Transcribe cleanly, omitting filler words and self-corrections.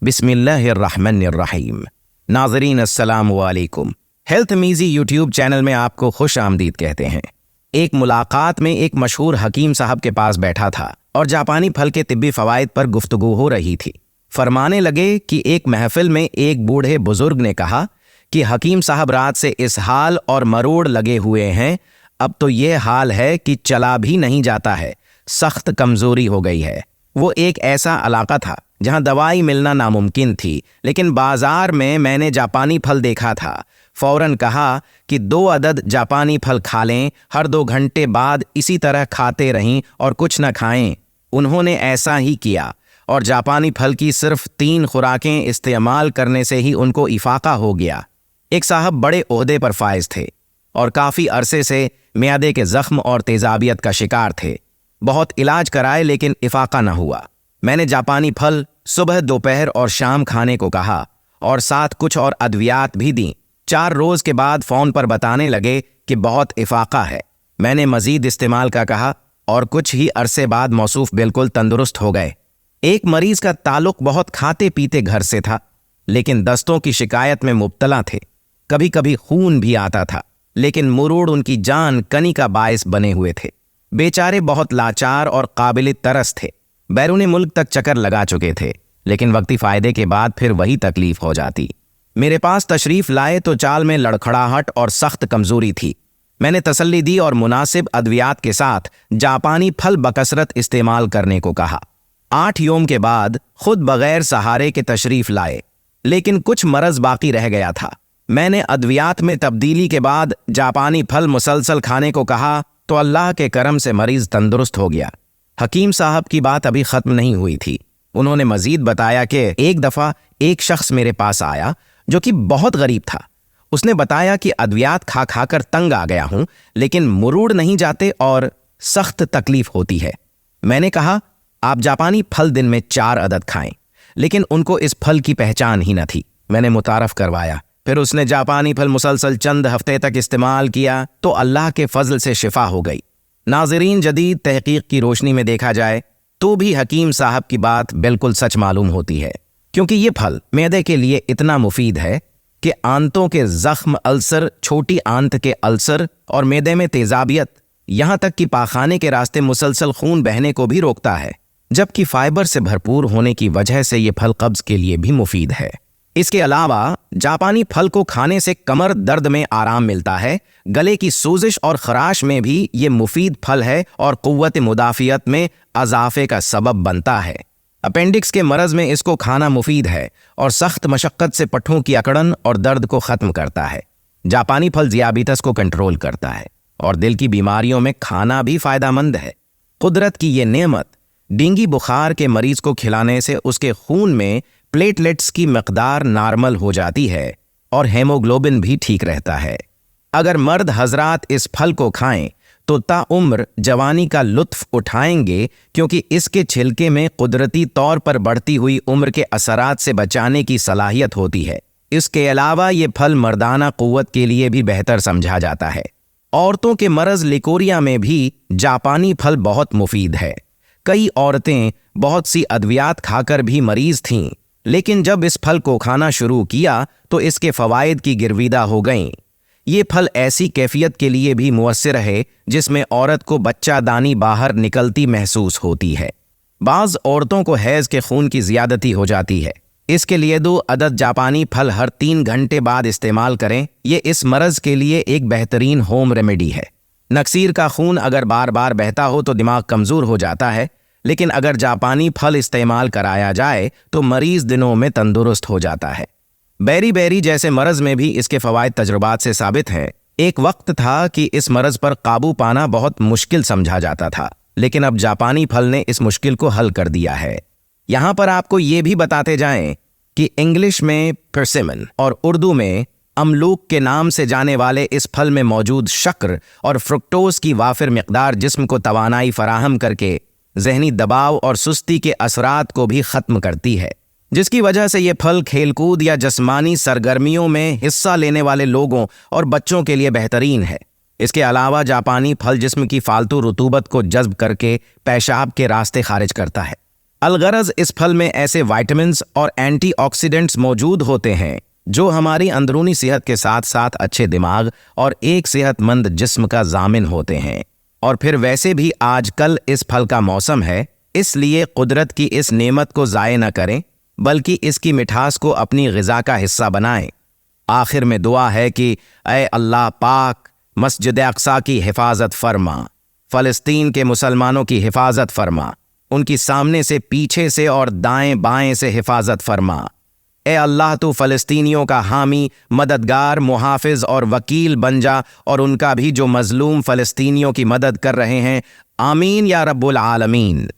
बिस्मिल्लाहिर्रहमानिर्रहीम। नाज़रीन अस्सलामु अलैकुम। हेल्थ मीज़ी यूट्यूब चैनल में आपको खुश आमदीद कहते हैं। एक मुलाकात में एक मशहूर हकीम साहब के पास बैठा था और जापानी फल के तिब्बी फ़वाइद पर गुफ्तगू हो रही थी। फरमाने लगे कि एक महफिल में एक बूढ़े बुजुर्ग ने कहा कि हकीम साहब रात से इस हाल और मरोड़ लगे हुए हैं, अब तो ये हाल है कि चला भी नहीं जाता है, सख्त कमज़ोरी हो गई है। वो एक ऐसा इलाका था जहां दवाई मिलना नामुमकिन थी, लेकिन बाजार में मैंने जापानी फल देखा था। फौरन कहा कि 2 अदद जापानी फल खा लें, हर 2 घंटे बाद इसी तरह खाते रहें और कुछ न खाएं। उन्होंने ऐसा ही किया और जापानी फल की सिर्फ 3 खुराकें इस्तेमाल करने से ही उनको इफाका हो गया। एक साहब बड़े ओहदे पर फाइज थे और काफ़ी अरसे से मियादे के ज़ख्म और तेज़ाबियत का शिकार थे। बहुत इलाज कराए लेकिन इफाका न हुआ। मैंने जापानी फल सुबह, दोपहर और शाम खाने को कहा और साथ कुछ और अद्वियात भी दी। 4 रोज़ के बाद फ़ोन पर बताने लगे कि बहुत इफाका है। मैंने मज़ीद इस्तेमाल का कहा और कुछ ही अरसे बाद मौसूफ बिल्कुल तंदुरुस्त हो गए। एक मरीज़ का ताल्लुक़ बहुत खाते पीते घर से था, लेकिन दस्तों की शिकायत में मुब्तला थे। कभी कभी खून भी आता था, लेकिन मुरूड़ उनकी जान कनी का बायस बने हुए थे। बेचारे बहुत लाचार और काबिल तरस थे। बैरूनी मुल्क तक चक्कर लगा चुके थे, लेकिन वक्ती फ़ायदे के बाद फिर वही तकलीफ हो जाती। मेरे पास तशरीफ़ लाए तो चाल में लड़खड़ाहट और सख्त कमज़ोरी थी। मैंने तसल्ली दी और मुनासिब अद्वियात के साथ जापानी फल बकसरत इस्तेमाल करने को कहा। 8 योम के बाद खुद बग़ैर सहारे के तशरीफ़ लाए, लेकिन कुछ मरज़ बाकी रह गया था। मैंने अद्वियात में तब्दीली के बाद जापानी फल मुसलसल खाने को कहा तो अल्लाह के करम से मरीज़ तंदुरुस्त हो गया। हकीम साहब की बात अभी ख़त्म नहीं हुई थी। उन्होंने मज़ीद बताया कि एक दफ़ा एक शख्स मेरे पास आया जो कि बहुत गरीब था। उसने बताया कि अद्वियात खा खा कर तंग आ गया हूँ, लेकिन मुरूड़ नहीं जाते और सख्त तकलीफ़ होती है। मैंने कहा आप जापानी फल दिन में 4 अदद खाएं, लेकिन उनको इस फल की पहचान ही न थी। मैंने मुतारफ़ करवाया, फिर उसने जापानी फल मुसलसल चंद हफ्ते तक इस्तेमाल किया तो अल्लाह के फजल से शिफा हो गई। नाज़रीन, जदीद तहकीक की रोशनी में देखा जाए तो भी हकीम साहब की बात बिल्कुल सच मालूम होती है, क्योंकि ये फल मैदे के लिए इतना मुफीद है कि आंतों के ज़ख्म, अल्सर, छोटी आंत के अल्सर और मैदे में तेज़ाबियत, यहाँ तक कि पाखाने के रास्ते मुसलसल खून बहने को भी रोकता है। जबकि फाइबर से भरपूर होने की वजह से ये फल कब्ज़ के लिए भी मुफीद है। इसके अलावा जापानी फल को खाने से कमर दर्द में आराम मिलता है, गले की सोजिश और खराश में भी ये मुफीद फल है और क़ुव्वत मुदाफ़ियत में अज़ाफ़े का सबब बनता है। अपेंडिक्स के मरज़ में इसको खाना मुफीद है और सख्त मशक्क़त से पट्ठों की अकड़न और दर्द को ख़त्म करता है। जापानी फल ज़ियाबितस को कंट्रोल करता है और दिल की बीमारियों में खाना भी फ़ायदेमंद है। कुदरत की ये नेमत डेंगू बुखार के मरीज़ को खिलाने से उसके खून में प्लेटलेट्स की मकदार नॉर्मल हो जाती है और हेमोग्लोबिन भी ठीक रहता है। अगर मर्द हजरात इस फल को खाएं तो ताउम्र जवानी का लुत्फ़ उठाएंगे, क्योंकि इसके छिलके में कुदरती तौर पर बढ़ती हुई उम्र के असरात से बचाने की सलाहियत होती है। इसके अलावा ये फल मर्दाना क़ुव्वत के लिए भी बेहतर समझा जाता है। औरतों के मरज़ लिकोरिया में भी जापानी फल बहुत मुफीद है। कई औरतें बहुत सी अद्वियात खाकर भी मरीज़ थीं, लेकिन जब इस फल को खाना शुरू किया तो इसके फ़वाइद की गिरविदा हो गईं। ये फल ऐसी कैफियत के लिए भी मुअस्सिर है जिसमें औरत को बच्चा दानी बाहर निकलती महसूस होती है। बाज़ औरतों को हैज़ के खून की ज़्यादती हो जाती है। इसके लिए 2 अदद जापानी फल हर 3 घंटे बाद इस्तेमाल करें। ये इस मरज़ के लिए एक बेहतरीन होम रेमेडी है। नक्सीर का खून अगर बार बार बहता हो तो दिमाग कमज़ोर हो जाता है, लेकिन अगर जापानी फल इस्तेमाल कराया जाए तो मरीज़ दिनों में तंदुरुस्त हो जाता है। बेरी बेरी जैसे मरज़ में भी इसके फ़वाइद तजुर्बात से साबित हैं। एक वक्त था कि इस मरज़ पर काबू पाना बहुत मुश्किल समझा जाता था, लेकिन अब जापानी फल ने इस मुश्किल को हल कर दिया है। यहाँ पर आपको ये भी बताते जाएं कि इंग्लिश में परसिमन और उर्दू में अमलूक के नाम से जाने वाले इस फल में मौजूद शक्र और फ्रुक्टोज़ की वाफिर मिक़दार जिस्म को तवानाई फराहम करके ज़हनी दबाव और सुस्ती के असरात को भी ख़त्म करती है, जिसकी वजह से ये फल खेलकूद या जिस्मानी सरगर्मियों में हिस्सा लेने वाले लोगों और बच्चों के लिए बेहतरीन है। इसके अलावा जापानी फल जिस्म की फालतू रुतूबत को जज्ब करके पेशाब के रास्ते खारिज करता है। अलगरज इस फल में ऐसे वाइटामिन्स और एंटीऑक्सीडेंट्स मौजूद होते हैं जो हमारी अंदरूनी सेहत के साथ साथ अच्छे दिमाग और एक सेहतमंद जिस्म का जामिन होते हैं। और फिर वैसे भी आजकल इस फल का मौसम है, इसलिए कुदरत की इस नेमत को ज़ाय न करें बल्कि इसकी मिठास को अपनी ग़िज़ा का हिस्सा बनाएं। आखिर में दुआ है कि ऐ अल्लाह पाक मस्जिद अक्सा की हिफाजत फरमा, फ़लस्तीन के मुसलमानों की हिफाजत फरमा, उनकी सामने से, पीछे से और दाएं बाएं से हिफाजत फरमा। ए अल्लाह तू फ़लस्तीनियों का हामी, मददगार, मुहाफ़िज़ और वकील बन जा और उनका भी जो मज़लूम फ़लस्तीनियों की मदद कर रहे हैं। आमीन या रब्बुल आलमीन।